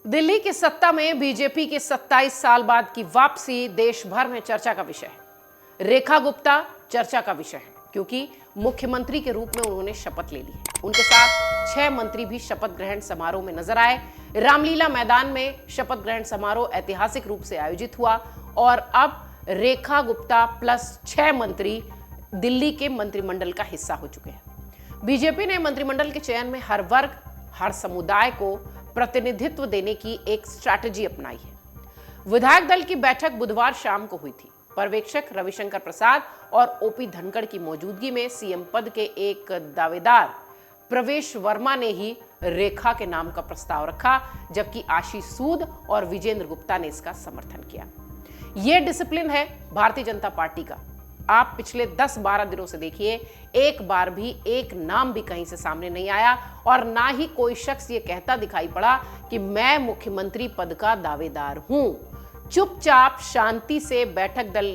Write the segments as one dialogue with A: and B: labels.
A: दिल्ली की सत्ता में बीजेपी की 27 साल बाद की वापसी देश भर में चर्चा का विषय है। रेखा गुप्ता चर्चा का विषय है क्योंकि मुख्यमंत्री के रूप में उन्होंने शपथ ले ली है। उनके साथ 6 मंत्री भी शपथ ग्रहण समारोह में नजर आए। रामलीला मैदान में शपथ ग्रहण समारोह ऐतिहासिक रूप से आयोजित हुआ और अब रेखा गुप्ता प्लस 6 मंत्री दिल्ली के मंत्रिमंडल का हिस्सा हो चुके हैं। बीजेपी ने मंत्रिमंडल के चयन में हर वर्ग, हर समुदाय को प्रतिनिधित्व देने की एक स्ट्रैटेजी अपनाई है। विधायक दल की बैठक बुधवार शाम को हुई थी। पर्यवेक्षक रविशंकर प्रसाद और ओपी धनखड़ की मौजूदगी में सीएम पद के एक दावेदार प्रवेश वर्मा ने ही रेखा के नाम का प्रस्ताव रखा, जबकि आशीष सूद और विजेंद्र गुप्ता ने इसका समर्थन किया। यह डिसिप्लिन है भारतीय जनता पार्टी का। आप पिछले 10-12 दिनों से देखिए, एक बार भी एक नाम भी कहीं से सामने नहीं आया और ना ही कोई शख्स ये कहता दिखाई पड़ा कि मैं मुख्यमंत्री पद का दावेदार हूं। चुपचाप शांति से बैठक दल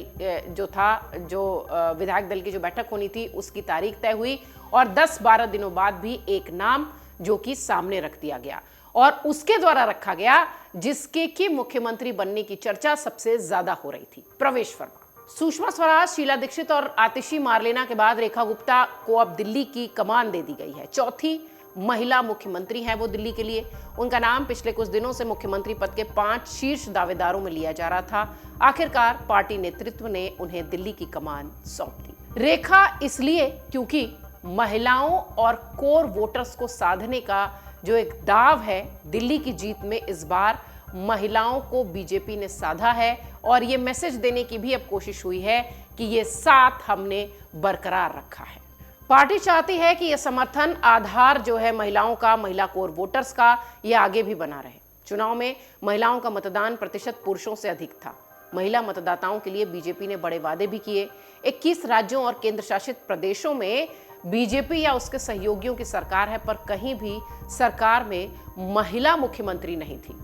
A: विधायक दल की जो बैठक होनी थी उसकी तारीख तय हुई और 10-12 दिनों बाद भी एक नाम जो कि सामने रख दिया गया और उसके द्वारा रखा गया जिसके की मुख्यमंत्री बनने की चर्चा सबसे ज्यादा हो रही थी, प्रवेश वर्मा। सुषमा स्वराज, शीला दीक्षित और आतिशी मार्लेना के बाद रेखा गुप्ता को अब दिल्ली की कमान दे दी गई है। चौथी महिला मुख्यमंत्री है वो दिल्ली के लिए। उनका नाम पिछले कुछ दिनों से मुख्यमंत्री पद के 5 शीर्ष दावेदारों में लिया जा रहा था। आखिरकार पार्टी नेतृत्व ने उन्हें दिल्ली की कमान सौंप दी। रेखा इसलिए क्योंकि महिलाओं और कोर वोटर्स को साधने का जो एक दाव है, दिल्ली की जीत में इस बार महिलाओं को बीजेपी ने साधा है और ये मैसेज देने की भी अब कोशिश हुई है कि ये साथ हमने बरकरार रखा है। पार्टी चाहती है कि यह समर्थन आधार जो है महिलाओं का, महिला कोर वोटर्स का, ये आगे भी बना रहे। चुनाव में महिलाओं का मतदान प्रतिशत पुरुषों से अधिक था। महिला मतदाताओं के लिए बीजेपी ने बड़े वादे भी किए। 21 राज्यों और केंद्र शासित प्रदेशों में बीजेपी या उसके सहयोगियों की सरकार है, पर कहीं भी सरकार में महिला मुख्यमंत्री नहीं थी।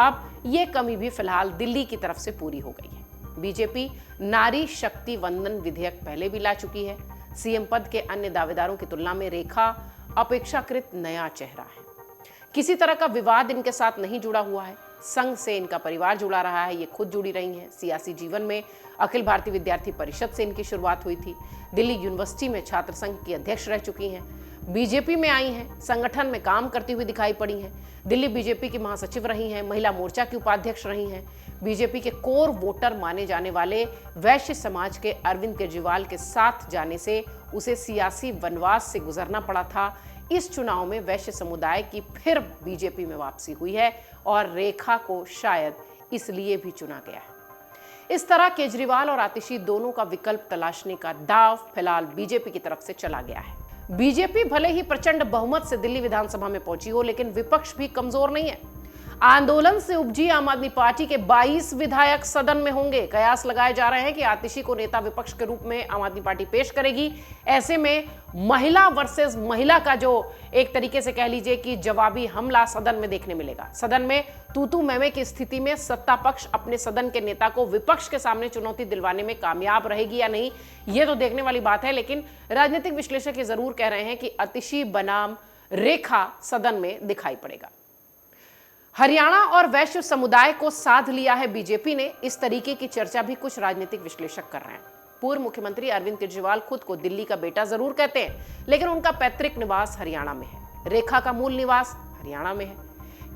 A: अब ये कमी भी फिलहाल दिल्ली की तरफ से पूरी हो गई है। बीजेपी नारी शक्ति वंदन विधेयक पहले भी ला चुकी है। सीएम पद के अन्य दावेदारों की तुलना में रेखा अपेक्षाकृत नया चेहरा है। किसी तरह का विवाद इनके साथ नहीं जुड़ा हुआ है। संघ से इनका परिवार जुड़ा रहा है, ये खुद जुड़ी रही हैं। सियासी जीवन में अखिल भारतीय विद्यार्थी परिषद से इनकी शुरुआत हुई थी। दिल्ली यूनिवर्सिटी में छात्र संघ की अध्यक्ष रह चुकी हैं। बीजेपी में आई हैं, संगठन में काम करती हुई दिखाई पड़ी हैं। दिल्ली बीजेपी की महासचिव रही हैं, महिला मोर्चा की उपाध्यक्ष रही हैं। बीजेपी के कोर वोटर माने जाने वाले वैश्य समाज के अरविंद केजरीवाल के साथ जाने से उसे सियासी वनवास से गुजरना पड़ा था। इस चुनाव में वैश्य समुदाय की फिर बीजेपी में वापसी हुई है और रेखा को शायद इसलिए भी चुना गया है। इस तरह केजरीवाल और आतिशी दोनों का विकल्प तलाशने का दाव फिलहाल बीजेपी की तरफ से चला गया है। बीजेपी भले ही प्रचंड बहुमत से दिल्ली विधानसभा में पहुंची हो, लेकिन विपक्ष भी कमजोर नहीं है। आंदोलन से उपजी आम आदमी पार्टी के 22 विधायक सदन में होंगे। कयास लगाए जा रहे हैं कि आतिशी को नेता विपक्ष के रूप में आम आदमी पार्टी पेश करेगी। ऐसे में महिला वर्सेस महिला का जो एक तरीके से कह लीजिए कि जवाबी हमला सदन में देखने मिलेगा। सदन में तू मैमे की स्थिति में सत्ता पक्ष अपने सदन के नेता को विपक्ष के सामने चुनौती दिलवाने में कामयाब रहेगी या नहीं, ये तो देखने वाली बात है। लेकिन राजनीतिक विश्लेषक ये जरूर कह रहे हैं कि आतिशी बनाम रेखा सदन में दिखाई पड़ेगा। हरियाणा और वैश्य समुदाय को साध लिया है बीजेपी ने, इस तरीके की चर्चा भी कुछ राजनीतिक विश्लेषक कर रहे हैं। पूर्व मुख्यमंत्री अरविंद केजरीवाल खुद को दिल्ली का बेटा जरूर कहते हैं, लेकिन उनका पैतृक निवास हरियाणा में है। रेखा का मूल निवास हरियाणा में है।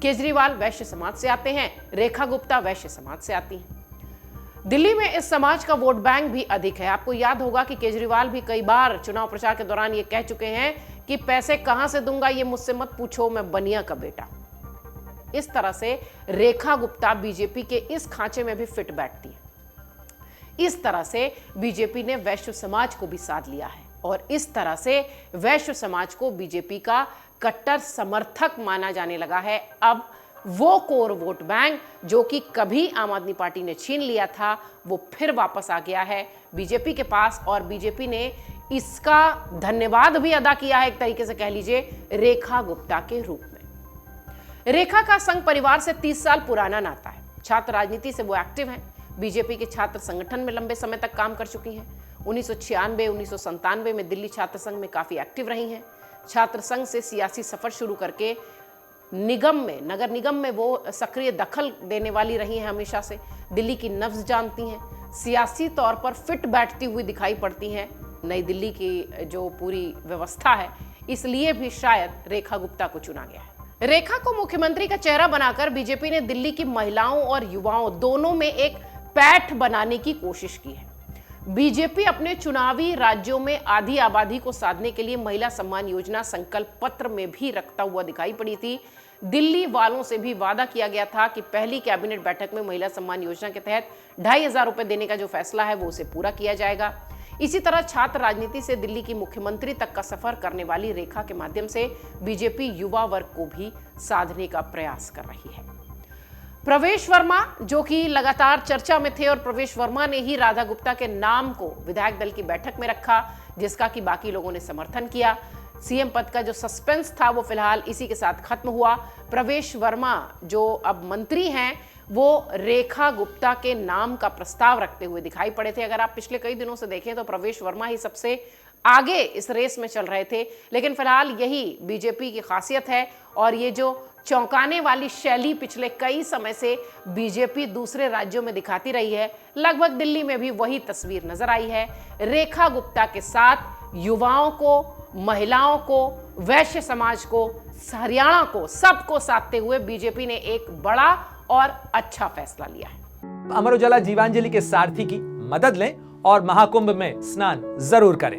A: केजरीवाल वैश्य समाज से आते हैं, रेखा गुप्ता वैश्य समाज से आती हैं। दिल्ली में इस समाज का वोट बैंक भी अधिक है। आपको याद होगा कि केजरीवाल भी कई बार चुनाव प्रचार के दौरान ये कह चुके हैं कि पैसे कहां से दूंगा ये मुझसे मत पूछो, मैं बनिया का बेटा। इस तरह से रेखा गुप्ता बीजेपी के इस खांचे में भी फिट बैठती है। इस तरह से बीजेपी ने वैश्य समाज को भी साध लिया है और इस तरह से वैश्य समाज को बीजेपी का कट्टर समर्थक माना जाने लगा है। अब वो कोर वोट बैंक जो कि कभी आम आदमी पार्टी ने छीन लिया था, वो फिर वापस आ गया है बीजेपी के पास और बीजेपी ने इसका धन्यवाद भी अदा किया है, एक तरीके से कह लीजिए, रेखा गुप्ता के रूप में। रेखा का संघ परिवार से 30 साल पुराना नाता है। छात्र राजनीति से वो एक्टिव हैं। बीजेपी के छात्र संगठन में लंबे समय तक काम कर चुकी हैं। 1996-1997 में दिल्ली छात्र संघ में काफी एक्टिव रही हैं। छात्र संघ से सियासी सफर शुरू करके निगम में, नगर निगम में वो सक्रिय दखल देने वाली रही हैं, हमेशा से दिल्ली की नब्ज जानती हैं, सियासी तौर पर फिट बैठती हुई दिखाई पड़ती हैं नई दिल्ली की जो पूरी व्यवस्था है, इसलिए भी शायद रेखा गुप्ता को चुना गया है। रेखा को मुख्यमंत्री का चेहरा बनाकर बीजेपी ने दिल्ली की महिलाओं और युवाओं दोनों में एक पैठ बनाने की कोशिश की है। बीजेपी अपने चुनावी राज्यों में आधी आबादी को साधने के लिए महिला सम्मान योजना संकल्प पत्र में भी रखता हुआ दिखाई पड़ी थी। दिल्ली वालों से भी वादा किया गया था कि पहली कैबिनेट बैठक में महिला सम्मान योजना के तहत 2,500 रुपए देने का जो फैसला है वो उसे पूरा किया जाएगा। इसी तरह छात्र राजनीति से दिल्ली की मुख्यमंत्री तक का सफर करने वाली रेखा के माध्यम से बीजेपी युवा वर्ग को भी साधने का प्रयास कर रही है। प्रवेश वर्मा जो कि लगातार चर्चा में थे और प्रवेश वर्मा ने ही राधा गुप्ता के नाम को विधायक दल की बैठक में रखा, जिसका कि बाकी लोगों ने समर्थन किया। सीएम पद का जो सस्पेंस था वो फिलहाल इसी के साथ खत्म हुआ। प्रवेश वर्मा जो अब मंत्री हैं वो रेखा गुप्ता के नाम का प्रस्ताव रखते हुए दिखाई पड़े थे। अगर आप पिछले कई दिनों से देखें तो प्रवेश वर्मा ही सबसे आगे इस रेस में चल रहे थे, लेकिन फिलहाल यही बीजेपी की खासियत है और ये जो चौंकाने वाली शैली पिछले कई समय से बीजेपी दूसरे राज्यों में दिखाती रही है, लगभग दिल्ली में भी वही तस्वीर नजर आई है। रेखा गुप्ता के साथ युवाओं को, महिलाओं को, वैश्य समाज को, हरियाणा को, सबको साधते हुए बीजेपी ने एक बड़ा और अच्छा फैसला लिया है।
B: अमर उजाला जीवांजलि के सारथी की मदद लें और महाकुंभ में स्नान जरूर करें।